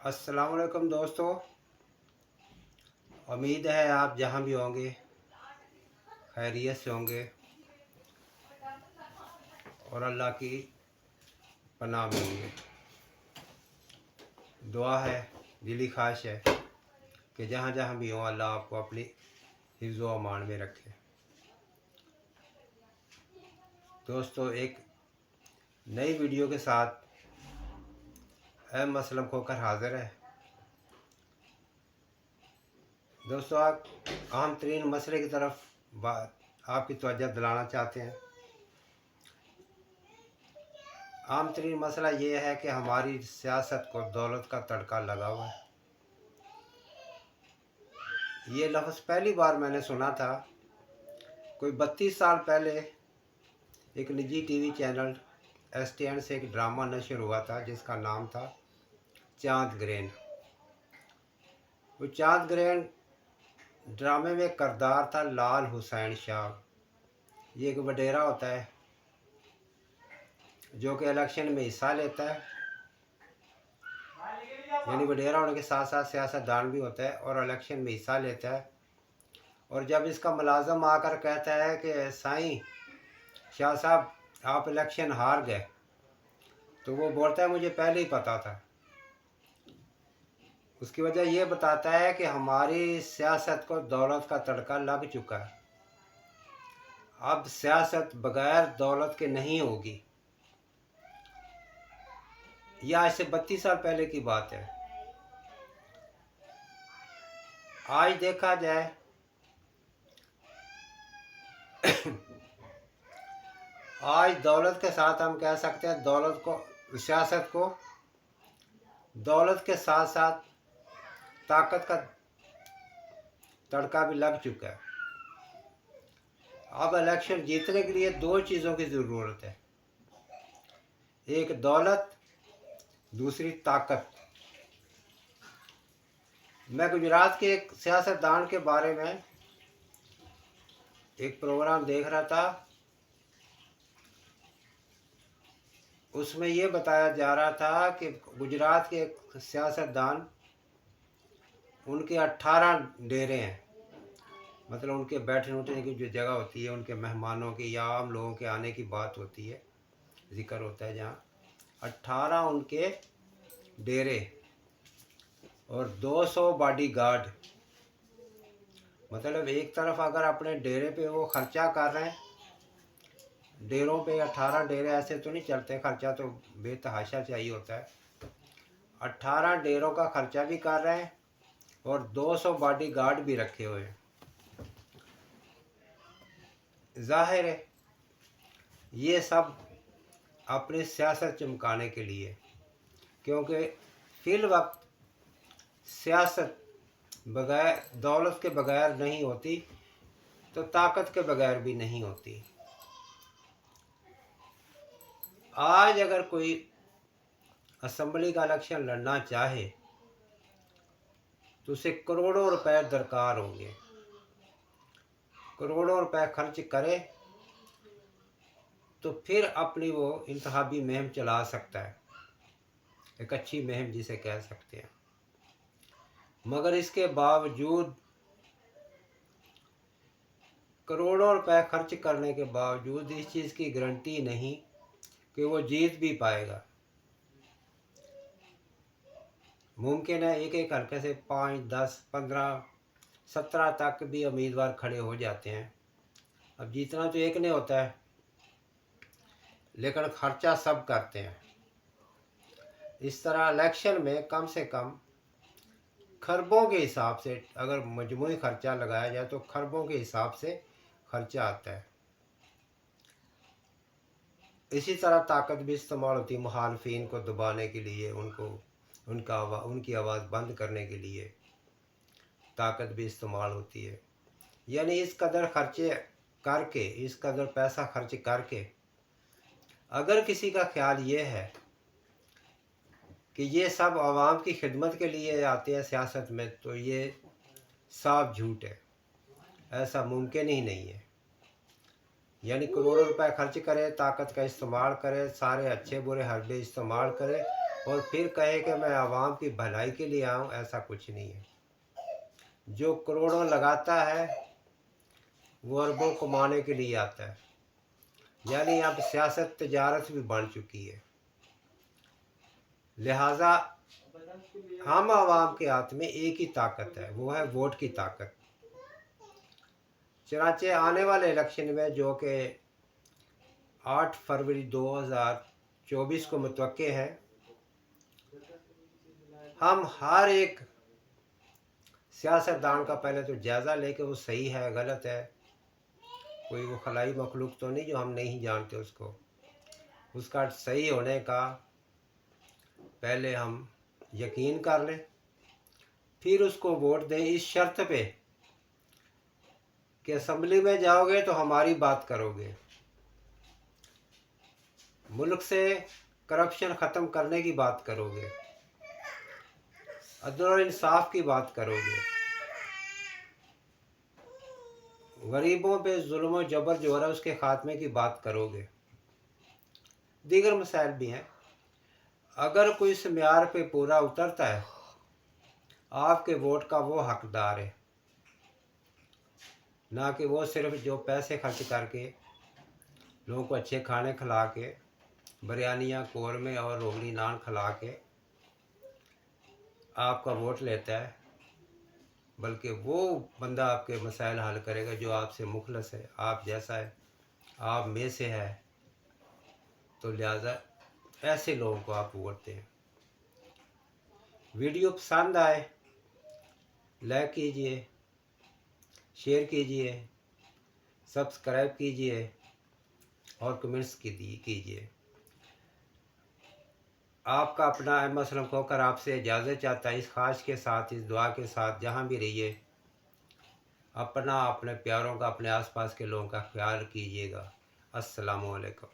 अस्सलाम वालेकुम दोस्तों। उम्मीद है आप जहाँ भी होंगे खैरियत से होंगे और अल्लाह की पनाह में होंगे। दुआ है, दिली ख्वाहिश है कि जहाँ जहाँ भी हो अल्लाह आपको अपनी हिफ्ज़ व अमान में रखे। दोस्तों, एक नई वीडियो के साथ अहम मसलम होकर हाज़िर है। दोस्तों, आप अहम तरीन मसले की तरफ आपकी तवज्जो दिलाना चाहते हैं। आम तरीन मसला ये है कि हमारी सियासत को दौलत का तड़का लगा हुआ है। ये लफ्ज़ पहली बार मैंने सुना था कोई 32 साल पहले। एक निजी टीवी चैनल STN से एक ड्रामा नशर हुआ था जिसका नाम था चांद ग्रहण। वो चांद ग्रहण ड्रामे में किरदार था लाल हुसैन शाह। ये एक वडेरा होता है जो कि इलेक्शन में हिस्सा लेता है, यानी वडेरा होने के साथ साथ सियासतदान भी होता है और इलेक्शन में हिस्सा लेता है। और जब इसका मुलाजम आकर कहता है कि साईं शाह साहब आप इलेक्शन हार गए, तो वो बोलता है मुझे पहले ही पता था। उसकी वजह ये बताता है कि हमारी सियासत को दौलत का तड़का लग चुका है। अब सियासत बगैर दौलत के नहीं होगी। यह आज से 32 साल पहले की बात है। आज देखा जाए आज दौलत के साथ हम कह सकते हैं दौलत को, सियासत को दौलत के साथ साथ ताकत का तड़का भी लग चुका है। अब इलेक्शन जीतने के लिए दो चीज़ों की ज़रूरत है, एक दौलत, दूसरी ताकत। मैं गुजरात के एक सियासतदान के बारे में एक प्रोग्राम देख रहा था। उसमें ये बताया जा रहा था कि गुजरात के एक सियासतदान, उनके 18 डेरे हैं। मतलब उनके बैठने उठने की जो जगह होती है, उनके मेहमानों की या आम लोगों के आने की बात होती है, जिक्र होता है, जहाँ 18 उनके डेरे और 200 बॉडीगार्ड। मतलब एक तरफ अगर अपने डेरे पे वो खर्चा कर रहे हैं, डेरों पे 18 डेरे ऐसे तो नहीं चलते, खर्चा तो बेतहाशा चाहिए होता है। 18 डेरों का खर्चा भी कर रहे हैं और 200 बॉडीगार्ड भी रखे हुए हैं। जाहिर है ये सब अपनी सियासत चमकाने के लिए, क्योंकि फिल वक्त सियासत बगैर दौलत के बगैर नहीं होती तो ताकत के बगैर भी नहीं होती। आज अगर कोई असम्बली का इलेक्शन लड़ना चाहे तो उसे करोड़ों रुपए दरकार होंगे। करोड़ों रुपए खर्च करे तो फिर अपनी वो इंतखाबी मुहिम चला सकता है, एक अच्छी मुहिम जिसे कह सकते हैं। मगर इसके बावजूद, करोड़ों रुपए खर्च करने के बावजूद इस चीज़ की गारंटी नहीं कि वो जीत भी पाएगा। मुमकिन है एक एक हल्के से 5, 10, 15, 17 तक भी उम्मीदवार खड़े हो जाते हैं। अब जीतना तो एक ने होता है, लेकिन खर्चा सब करते हैं। इस तरह इलेक्शन में कम से कम खरबों के हिसाब से, अगर मजमूई खर्चा लगाया जाए तो खरबों के हिसाब से खर्चा आता है। इसी तरह ताकत भी इस्तेमाल होती है मुखालफिन को दबाने के लिए, उनकी आवाज़ बंद करने के लिए ताकत भी इस्तेमाल होती है। यानी इस कदर खर्चे करके, इस कदर पैसा खर्च करके, अगर किसी का ख्याल ये है कि ये सब आवाम की खिदमत के लिए आते हैं सियासत में, तो ये साफ झूठ है। ऐसा मुमकिन ही नहीं है। यानी करोड़ों रुपए खर्च करे, ताकत का इस्तेमाल करे, सारे अच्छे बुरे हरबे इस्तेमाल करे और फिर कहे कि मैं आवाम की भलाई के लिए आऊँ, ऐसा कुछ नहीं है। जो करोड़ों लगाता है वो अरबों कमाने के लिए आता है। यानी अब सियासत तिजारत भी बन चुकी है। लिहाजा हम आवाम के हाथ में एक ही ताकत है, वो है वोट की ताकत। चनाचे आने वाले इलेक्शन में, जो कि 8 फरवरी 2024 को मुतवक्के है, हम हर एक सियासतदान का पहले तो जायज़ा लेके वो सही है गलत है, कोई वो खलाई मखलूक तो नहीं जो हम नहीं जानते उसको, उसका सही होने का पहले हम यकीन कर लें, फिर उसको वोट दें इस शर्त पे कि असम्बली में जाओगे तो हमारी बात करोगे, मुल्क से करप्शन ख़त्म करने की बात करोगे, अदल और इंसाफ की बात करोगे, गरीबों पे जुल्म और जबर जो हो रहा है उसके खात्मे की बात करोगे। दीगर मसाइल भी हैं। अगर कोई इस म्यार पे पूरा उतरता है, आपके वोट का वो हकदार है, ना कि वो सिर्फ जो पैसे खर्च करके लोगों को अच्छे खाने खिला के, बिरयानियाँ कौरमे और रोगनी नान खिला के आपका वोट लेता है, बल्कि वो बंदा आपके मसाइल हल करेगा जो आपसे मुखलस है, आप जैसा है, आप में से है। तो लिहाजा ऐसे लोगों को आप वोट दें। वीडियो पसंद आए लाइक कीजिए, शेयर कीजिए, सब्सक्राइब कीजिए और कमेंट्स कीजिए। आपका अपना अहमद असलम खोकर आपसे इजाज़त चाहता है, इस ख्वाहिश के साथ, इस दुआ के साथ, जहाँ भी रहिए अपना, अपने प्यारों का, अपने आसपास के लोगों का ख्याल कीजिएगा। अस्सलामु अलैकुम।